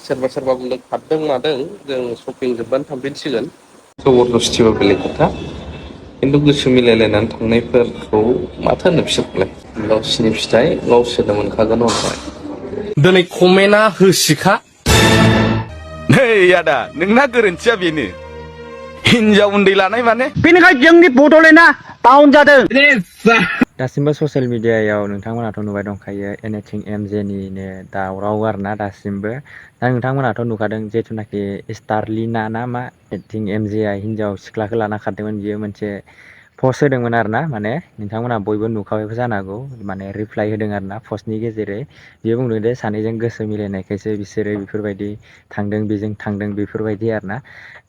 सोरबा सोरबा बुंदों खारदों मादों जों शपिं जोबबानो थांफिनसिगोन जबरदस्थिबा बेलेग खोथा खिन्थु गोसो मिलायलायनानै थांनायफोरखौ माथो होनो बिसोरखौलाय गावसिनि फिथाइ गावसोरनो मोनखागोन उनावहाय दिनै कमेन्टआ होसिखा नै आदा नोंना गोरोन्थिया बेनो हिनजाव उन्दै लानाय माने बेनिखायनो जोंनि बड'लेण्डआ डाउन जादों। दासिमबो ससियेल मिडियायाव नोंथांमोनाथ' नुबाय दंखायो एनिथिं एमजेनिनो दावराव आरोना दासिमबो दा नोंथांमोनाथ' नुखादों जिथुनाखि स्टारलिना ना मा एनिथिं एमजेआ हिन्जाव सिख्लाखौ लाना खारदोंमोन बियो मोनसे पस्ट होदोंमोन आरोना माने नोंथांमोना बयबो नुखाबायबो जानो हागौ माने रिप्लाइ होदों आरोना पस्टनि गेजेरै बियो बुंदों दे सानैजों गोसो मिलायनायखायसो बिसोरो बेफोरबायदि थांदों बेजों थांदों बेफोरबायदि आरोना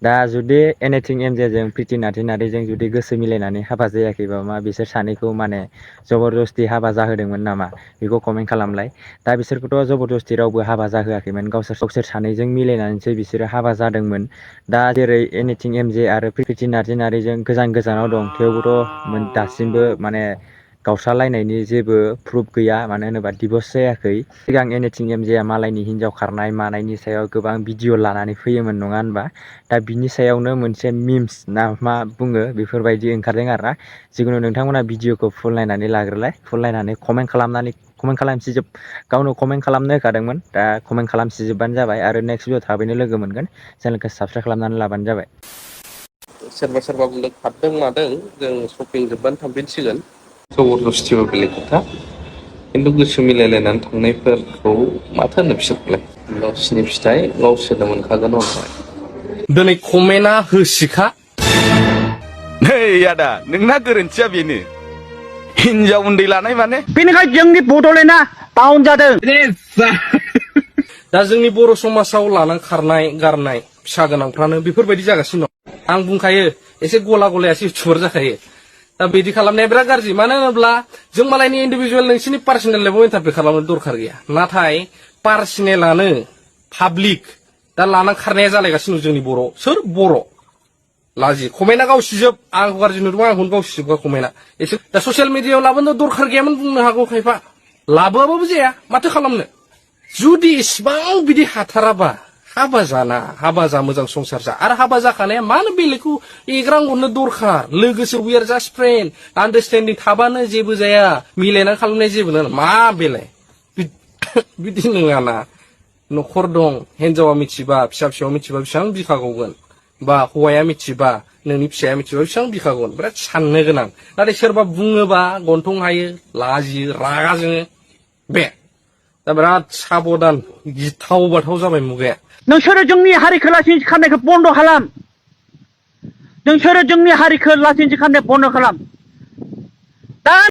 दा जुदि एनिथिं एमजेजों प्रिति नार्जारीजों जुदि गोसो मिलायनानै हाबा जायाखैबा मा बिसोर सानैखौ माने जबरदस्ति हाबा जाहोदोंमोन नामा बेखौ कमेन्ट खालामलाय दा बिसोरखौथ' जबरदस्ति रावबो हाबा जाहोआखैमोन गावसोर सानैजों मिलायनानैसो बिसोरो हाबा जादोंमोन दा जेरै एनिथिं एमजे आरो प्रिति नार्जारीजों गोजानाव दं थेवबोथ' दासिमबो माने गावस्रालायनायनि जेबो प्रुफ गैया मानो होनोबा डिभर्स जायाखै सिगां एनिथिं एमजेआ मालायनि हिनजाव खारनाय मानायनि सायाव गोबां भिडिअ लानानै फैयोमोन नङा होनबा दा बिनि सायावनो मोनसे मिम्स ना मा बुङो बेफोरबायदि ओंखारदों आरोना जिखुनु नोंथांमोना भिडिअखौ फुल नायनानै लाग्रोलाय फुल नायनानै कमेन्ट खालामसिजोब गावनो कमेन्ट खालामनो होखादोंमोन दा कमेन्ट खालामसिजोबबानो जाबाय आरो नेक्स्ट भिडिअ थाबैनो लोगो मोनगोन चेनेलखौ साबसक्राइब खालामनानै लाबानो जाबाय सोरबा सोरबा बुंदों खारदों मादों जों शपिं जोबबानो थांफिनसिगोन जबरदस्थिबा बेलेग खोथा खिन्थु गोसो मिलायलायनानै थांनायफोरखौ माथो होनो बिसोरखौलाय गावसिनि फिथाइ गावसोरनो मोनखागोन उनावहाय दिनै कमेन्टआ होसिखा नै आदा नोंना गोरोन्थिया बेनो हिनजाव उन्दै लानाय माने बेनिखायनो जोंनि बड'लेण्डआ डाउन जादों। दा जोंनि बर' समाजाव लानानै खारनाय गारनाय फिसा गोनांफ्रानो बेफोरबायदि जागासिनो दं आं बुंखायो एसे गलायासो इउटुबार जाखायो दा बिदि खालामनाया बिराद गाज्रि मानो होनोब्ला जों मालायनि इन्डिभिजुवेल नोंसिनि पार्सनेल लाइफआव इन्टारफेयर खालामनो दरखार गैया नाथाय पार्सनेलानो पाब्लिक दा लानानै खारनाया जालायगासिनो जोंनि बर' सोर बर' लाजि कमेन्टआ गावसिजोब आंखौ गाज्रि नुदोंबा आंखौनो गावसिजोबगा कमेन्टआ एसे दा ससियेल मिडियायाव लाबोनो दरखार गैयामोन बुंनो हागौ खायफा लाबोआबाबो जाया माथो खालामनो जुदि इसिबां बिदि हाथाराबा हाबा जाना हाबा जा मोजां संसार जा आरो हाबा जाखानाया मानो बेलेगखौ एग्रां हरनो दरखार लोगोसे वी आर जास्ट फ्रेन्ड आन्डारस्टेन्डिं थाबानो जेबो जाया मिलायनानै खालामनाय जेबो नङा मा बेलाय बिदि नङाना न'खर दं हिनजावा मिथिबा फिसायाव मिथिबा बेसेबां बिखा गावगोन बा हौवाया मिथिबा नोंनि फिसाया मिथिबा बेसेबां बिखा गावगोन बिराद साननो गोनां नाथाय सोरबा बुङोबा गन्थं हायो लाजियो रागा जोङो बे दा बिराद साबधान गिथाव बाथाव जाबाय मुगाया नोंसोरो जोंनि हारिखौ लासिंसिं खालामनायखौ बन्द' खालाम नोंसोरो जोंनि हारिखौ लासिंसिं खालामनाय बन्द' खालाम दा